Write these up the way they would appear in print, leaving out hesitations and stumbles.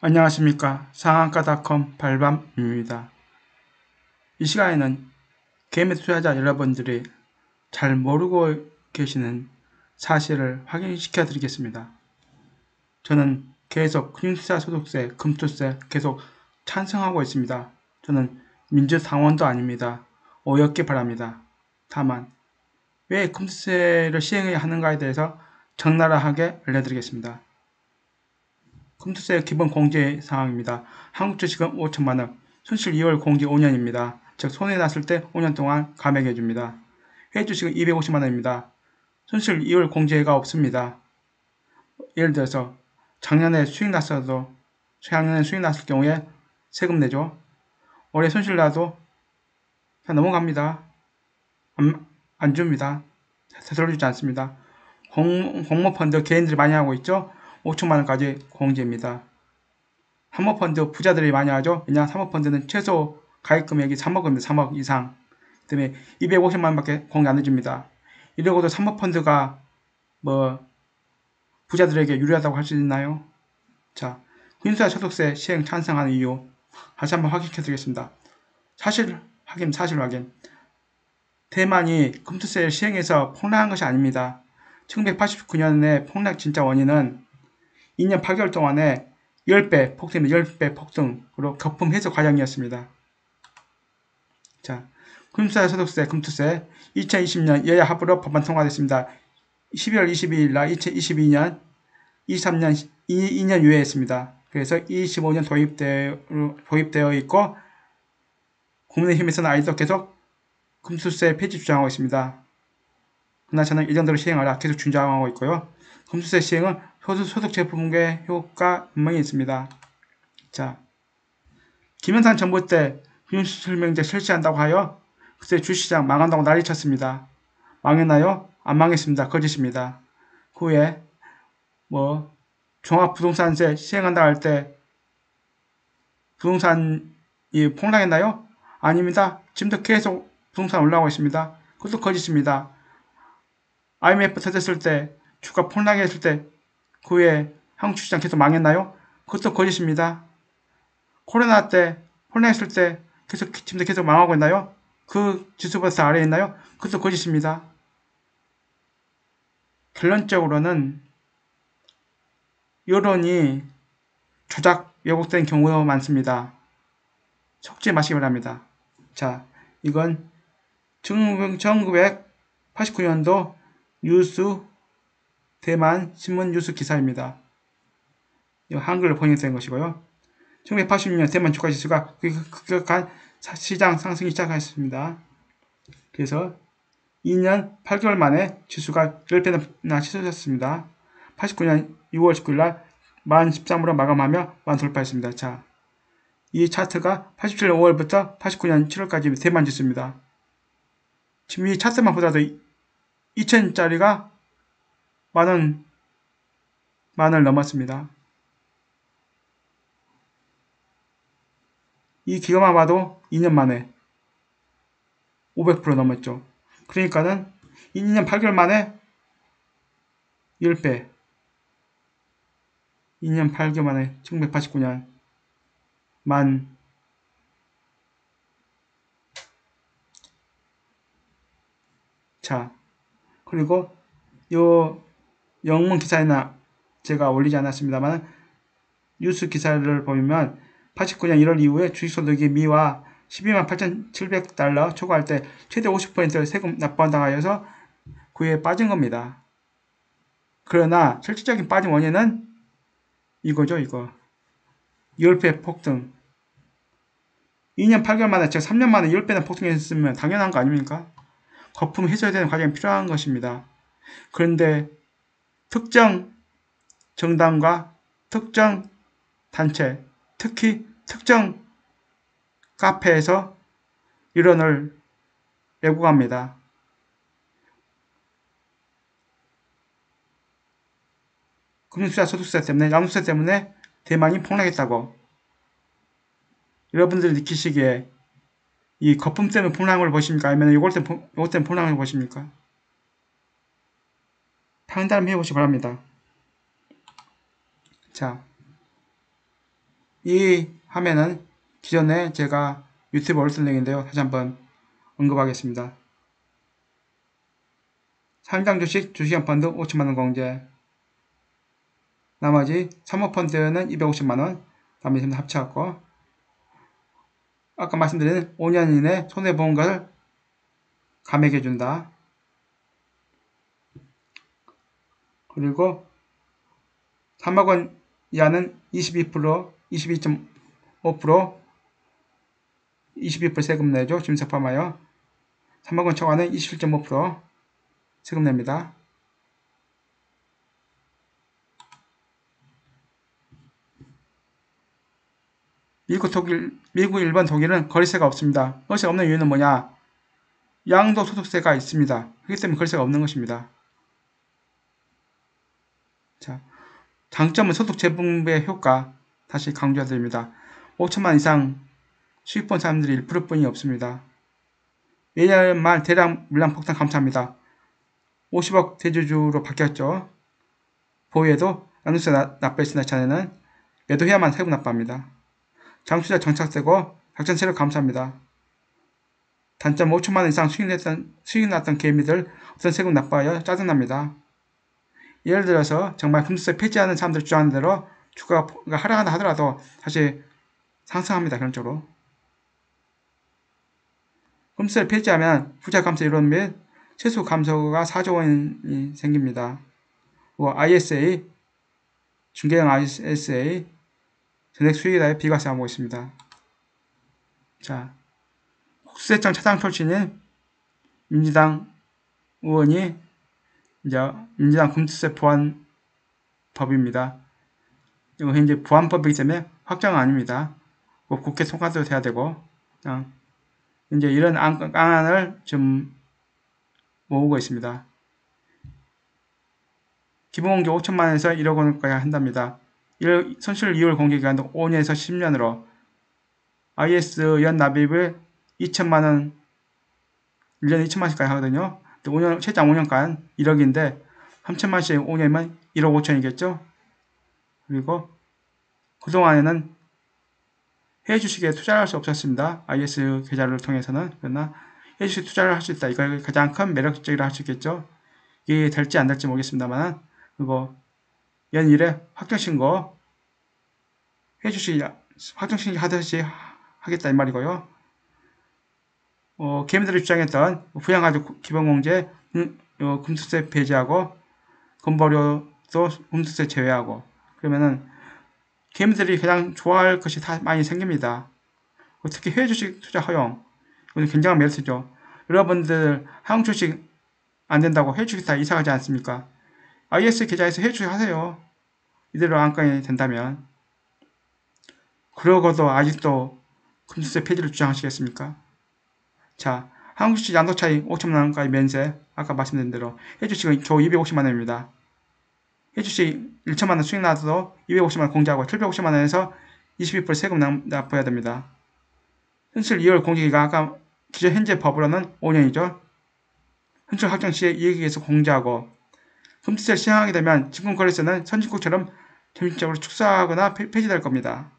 안녕하십니까. 상한가닷컴 발밤입니다. 이 시간에는 개미 투자자 여러분들이 잘 모르고 계시는 사실을 확인시켜 드리겠습니다. 저는 계속 금융투자 소득세, 금투세 계속 찬성하고 있습니다. 저는 민주당원도 아닙니다. 어렵게 바랍니다. 다만 왜 금투세를 시행해야 하는가에 대해서 적나라하게 알려드리겠습니다. 금투세 기본 공제 사항입니다. 한국 주식은 5천만원, 손실 2월 공제 5년입니다. 즉 손해 났을 때 5년 동안 감액해 줍니다. 해외 주식은 250만원입니다. 손실 2월 공제가 없습니다. 예를 들어서 작년에 수익 났을 경우에 세금 내죠. 올해 손실 나도 다 넘어갑니다. 안 줍니다. 되돌려주지 않습니다. 공모펀드 개인들이 많이 하고 있죠. 5천만원까지 공제입니다. 사모펀드 부자들이 많이 하죠. 왜냐 사모펀드는 최소 가입 금액이 3억입니다. 3억 이상. 그 다음에 250만원밖에 공개 안 해줍니다. 이러고도 사모펀드가 부자들에게 유리하다고 할 수 있나요? 자, 금융투자 소득세 시행 찬성하는 이유 다시 한번 확인해 드리겠습니다. 사실 확인. 대만이 금투세를 시행해서 폭락한 것이 아닙니다. 1989년에 폭락 진짜 원인은 2년 8개월 동안에 10배 폭등입니다. 10배 폭등으로 거품 해소 과정이었습니다. 자, 금투자 소득세, 금투세 2020년 여야 합의로 법안 통과됐습니다. 12월 22일 날 2022년 23년 2년 유예했습니다. 그래서 25년 도입되어 있고 국민의힘에서는 아직도 계속 금투세 폐지 주장하고 있습니다. 그러나 저는 예정대로 시행하라 계속 주장하고 있고요. 금투세 시행은 소득 재분배 효과 분명히 있습니다. 자, 김영삼 정부 때 금융실명제 실시한다고 하여 그때 주시장 망한다고 난리쳤습니다. 망했나요? 안 망했습니다. 거짓입니다. 그 후에 종합부동산세 시행한다 할 때 부동산이 폭락했나요? 아닙니다. 지금도 계속 부동산 올라오고 있습니다. 그것도 거짓입니다. IMF 터졌을 때 주가 폭락했을 때 그 후에 한국 주시장 계속 망했나요? 그것도 거짓입니다. 코로나 때 폭락했을 때 지금도 계속 망하고 있나요? 그 지수보다 아래에 있나요? 그것도 거짓입니다. 결론적으로는 여론이 조작 왜곡된 경우가 많습니다. 속지 마시기 바랍니다. 자, 이건 1989년도 뉴스 대만 신문 뉴스 기사입니다. 이거 한글로 번역된 것이고요. 1986년 대만 주가 지수가 급격한 시장 상승이 시작했습니다. 그래서 2년 8개월 만에 지수가 10배나 치솟았습니다. 89년 6월 19일 날 1013으로 마감하며 만 돌파했습니다. 자, 이 차트가 87년 5월부터 89년 7월까지 대만 지수입니다. 지금 이 차트만 보더라도 2,000짜리가 만을 넘었습니다. 이 기간만 봐도 2년 만에 500% 넘었죠. 그러니까는 2년 8개월 만에 10배. 2년 8개월 만에 1989년 자, 그리고 요 영문 기사에나 제가 올리지 않았습니다만 뉴스 기사를 보면 89년 1월 이후에 주식소득이 미와 12만 8,700달러 초과할 때 최대 50% 세금 납부한다고 하여서 그에 빠진 겁니다. 그러나 실질적인 빠진 원인은 이거죠. 이거 10배 폭등. 2년 8개월 만에 즉 3년 만에 10배나 폭등했으면 당연한 거 아닙니까? 거품 해소되는 과정이 필요한 것입니다. 그런데 특정 정당과 특정 단체, 특히 특정 카페에서 여론을 왜곡합니다. 금융투자 소득세 때문에, 양도세 때문에 대만이 폭락했다고. 여러분들이 느끼시기에 이 거품 때문에 폭락한 걸 보십니까? 아니면 이것 때문에 폭락한 걸 보십니까? 판단을 해보시기 바랍니다. 자, 이 화면은 기존에 제가 유튜브 올렸던 링인데요. 다시 한번 언급하겠습니다. 상장 주식, 주식형 펀드 5천만원 공제. 나머지 사모펀드는 250만원. 다음에 전부 합쳐갖고 아까 말씀드린 5년 이내 손해본 것을 감액해준다. 그리고 3억원 이하는 22%, 22.5%, 22% 세금 내죠. 짐작 포함하여. 3억원 초과는 27.5% 세금 냅니다. 미국, 일본, 독일은 거래세가 없습니다. 거래세가 없는 이유는 뭐냐? 양도소득세가 있습니다. 그렇기 때문에 거래세가 없는 것입니다. 자, 장점은 소득 재분배 효과. 다시 강조드립니다. 5천만 이상 수익 본 사람들이 1%뿐이 없습니다. 매년 말 대량 물량 폭탄 감사합니다. 50억 대주주로 바뀌었죠. 보유에도 양도세 납부했으나 자네는 매도해야만 세금 납부합니다. 장투자 정착되고 작전세를 감사합니다. 단점 5천만원 이상 수익 났던 개미들 어떤 세금 납부하여 짜증납니다. 예를 들어서 정말 금수세 폐지하는 사람들 주장하는 대로 주가가 하락한다 하더라도 다시 상승합니다. 그런 쪽으로. 금수세를 폐지하면 부자 감소 이론 및 세수 감소가 4조 원이 생깁니다. ISA, 중개형 ISA, 전액 수익에 대해 비과세하고 있습니다. 자, 국세청 차장 출신인 민주당 의원이 이제 민주당 금수세 보완 법입니다. 이거 현재 보완법이기 때문에 확정은 아닙니다. 국회 통과도 돼야 되고, 이제 이런 안을 좀 모으고 있습니다. 기본공개 5천만원에서 1억 원까지 한답니다. 손실 이율 공개 기간도 5년에서 10년으로 IS 연 납입을 2천만원, 1년에 2천만원씩까지 하거든요. 5년, 최장 5년간 1억인데 3천만원씩 5년이면 1억 5천이겠죠. 그리고 그동안에는 해외 주식에 투자를 할 수 없었습니다. IS 계좌를 통해서는. 그러나 해외 주식 투자를 할 수 있다. 이거 가장 큰 매력적이라 할 수 있겠죠. 이게 될지 안 될지 모르겠습니다만, 그리고 연 1회 확정신고, 해외 주식 확정신고 하듯이 하겠다 이 말이고요. 개미들이 주장했던 부양가족 기본공제, 금수세 폐지하고 건보료도 금수세 제외하고, 그러면은 개미들이 가장 좋아할 것이 다 많이 생깁니다. 특히 해외 주식 투자 허용, 이건 굉장한 메리트죠. 여러분들 한국 주식 안 된다고 해외 주식 다 이사 가지 않습니까? IS 계좌에서 해외 주식 하세요. 이대로 안건이 된다면. 그러고도 아직도 금수세 폐지를 주장하시겠습니까? 자, 한국 주식 양도 차익 5천만원까지 면세, 아까 말씀드린 대로 해외 주식은 겨우 250만원입니다. 해외 주식 1천만원 수익 나도 250만원 공제하고 750만원에서 22% 세금 납부해야 됩니다. 현실 2월 공제기가 아까 기존 현재 법으로는 5년이죠. 현실 확정 시에 이익에 의해서 공제하고 금수세를 시행하게 되면 증권거래소는 선진국처럼 점진적으로 축소하거나 폐지될 겁니다.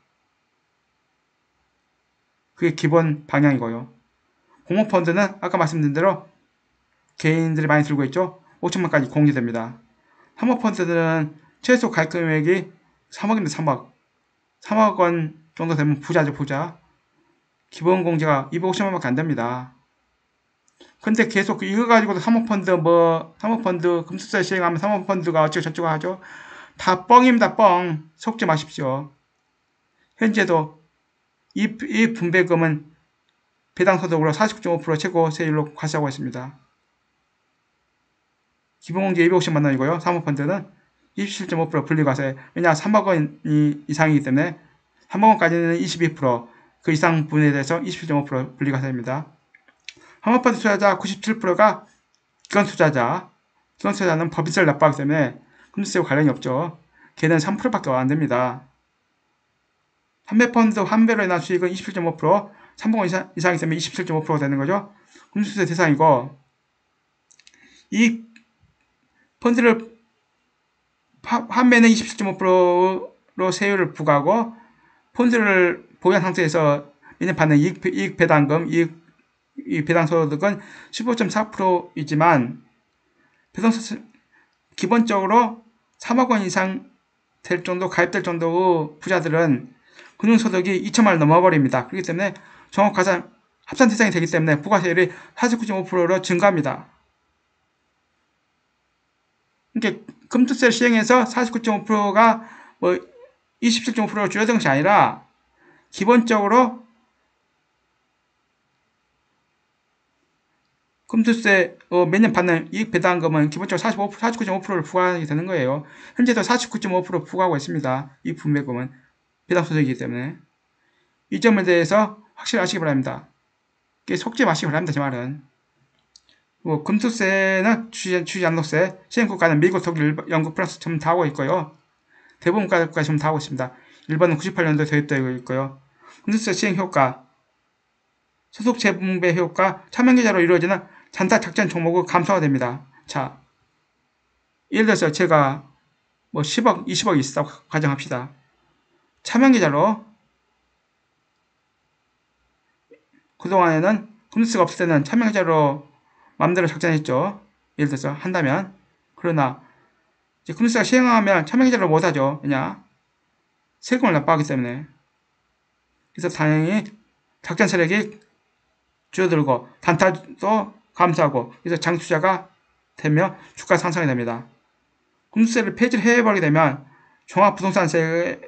그게 기본 방향이고요. 공모펀드는 아까 말씀드린 대로 개인들이 많이 들고 있죠. 5천만까지 공개됩니다. 사모펀드는 최소 가입 금액이 3억인데 3억. 3억 원 정도 되면 부자죠, 부자. 기본 공제가 250만원밖에 안 됩니다. 근데 계속 이거 가지고도 사모펀드 금수세 시행하면 사모펀드가 어쩌고저쩌고 하죠. 다 뻥입니다, 뻥. 속지 마십시오. 현재도 이 분배금은 배당 소득으로 49.5% 최고 세율로 과세하고 있습니다. 기본공제 250만원이고요. 사모펀드는 27.5% 분리과세. 왜냐 3억 원 이상이기 때문에 3억 원까지는 22%, 그 이상 분에 대해서 27.5% 분리과세입니다. 사모펀드 투자자 97%가 기관투자자. 기관투자자는 법인세를 납부하기 때문에 금수세와 관련이 없죠. 걔는 3%밖에 안 됩니다. 판매펀드 환배로 인한 수익은 27.5%, 3억 원 이상이기 때문에 27.5%가 되는 거죠. 금수세 대상이고, 이 펀드를 판매는 27.5%로 세율을 부과하고 폰드를 보유한 상태에서 매년 받는 이익 배당금, 이익 배당 소득은 15.4%이지만 기본적으로 3억 원 이상 될 정도 가입될 정도의 부자들은 금융소득이 2천만 원 넘어버립니다. 그렇기 때문에 종합가산 합산 대상이 되기 때문에 부가세율이 49.5%로 증가합니다. 그러니까 금투세를 시행해서 49.5%가 뭐 27.5%로 줄어든 것이 아니라 기본적으로 금투세 매년 받는 이익 배당금은 기본적으로 49.5%를 부과하게 되는 거예요. 현재도 49.5% 부과하고 있습니다. 이 분배금은 배당소득이기 때문에 이 점에 대해서 확실히 아시기 바랍니다. 속지 마시기 바랍니다. 제 말은. 금투세는 주식양도세, 시행국가는 미국, 독일, 영국, 프랑스 전부 다 하고 있고요. 대부분 국가까지 전부 다 하고 있습니다. 일본은 98년도에 도입되고 있고요. 금투세 시행 효과, 소득 재분배 효과, 차명계좌로 이루어지는 잔타 작전 종목은 감소가 됩니다. 자, 예를 들어서 제가 10억, 20억이 있다고 가정합시다. 차명계좌로 그동안에는 금투세가 없을 때는 차명계좌로 마음대로 작전했죠. 예를 들어서 한다면. 그러나 이제 금투세가 시행하면 차명계좌로 못하죠. 왜냐? 세금을 납부하기 때문에. 그래서 당연히 작전 세력이 줄어들고 단타도 감소하고 그래서 장투자가 되며 주가 상승이 됩니다. 금투세를 폐지를 해버리게 되면 종합부동산세를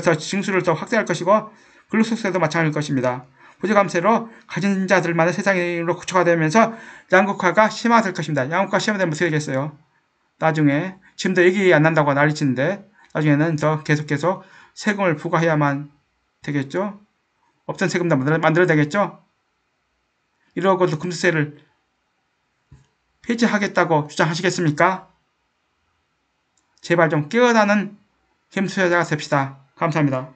더 징수를 더 확대할 것이고 근로소득세도 마찬가지일 것입니다. 부채감세로 가진 자들만의 세상으로 구조가 되면서 양극화가 심화될 것입니다. 양극화가 심화되면 어떻게 되겠어요? 나중에 지금도 얘기 안 난다고 난리치는데 나중에는 더 계속 세금을 부과해야만 되겠죠? 없던 세금도 만들어야 되겠죠? 이러고도 금투세를 폐지하겠다고 주장하시겠습니까? 제발 좀 깨어나는 금투자자가 됩시다. 감사합니다.